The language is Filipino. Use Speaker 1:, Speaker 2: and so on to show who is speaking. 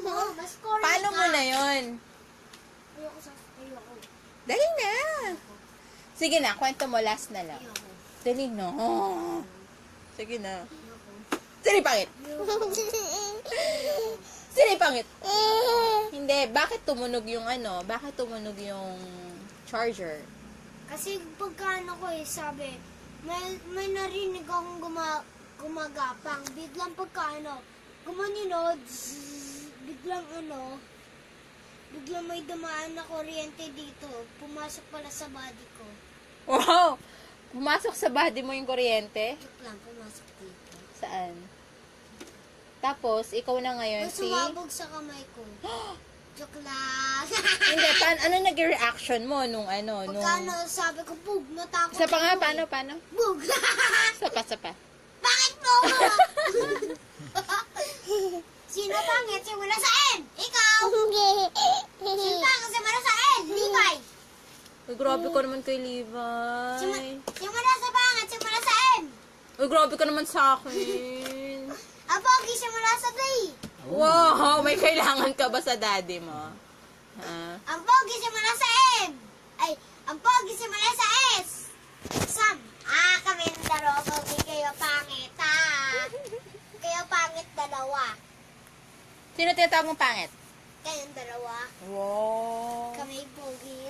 Speaker 1: Mas corny
Speaker 2: Paano
Speaker 1: ka.
Speaker 2: mo na yun?
Speaker 1: Ayoko.
Speaker 2: Dali na. Sige na, kwento mo, last na lang.
Speaker 1: Ayoko.
Speaker 2: Dali na. Sige na.
Speaker 1: Ayoko.
Speaker 2: Sino yung pangit? Sino yung pangit? Hindi, bakit tumunog yung Bakit tumunog yung charger?
Speaker 1: Kasi pagkano ko sabi, may narinig akong gumagapang. Biglang pagkano, gumanino, biglang biglang may dumaan na kuryente dito. Pumasok pala sa body ko.
Speaker 2: Wow! Pumasok sa body mo yung kuryente?
Speaker 1: Joke lang, pumasok dito.
Speaker 2: Saan? Tapos, ikaw na ngayon
Speaker 1: May sumabog sa kamay ko. Joke lang.
Speaker 2: Hindi, ano nag-reaction mo nung
Speaker 1: Pagkano, sabi ko, bug, natakot
Speaker 2: Isa pa nga,
Speaker 1: ako eh.
Speaker 2: paano?
Speaker 1: Bug!
Speaker 2: Isa pa.
Speaker 1: Bakit mo? Sino pangit? Simula sa N! Ikaw! Sino pangit? Simula sa N! Levi!
Speaker 2: Uy, grabe ka naman kay Levi.
Speaker 1: Simula sa pangit! Simula sa N!
Speaker 2: Uy, grabe ka naman sa akin.
Speaker 1: Ang pogi simula sa D!
Speaker 2: Wow, may kailangan ka ba sa daddy mo? Ha?
Speaker 1: Ang pogi simula sa N! Ay, ang pogi simula sa S! Sam! Kami ng dalawa pogi. Kayo pangit, Kayo pangit dalawa.
Speaker 2: Sino tinatawag mong pangit?
Speaker 1: Kayong dalawa.
Speaker 2: Wow.
Speaker 1: Kami pogi.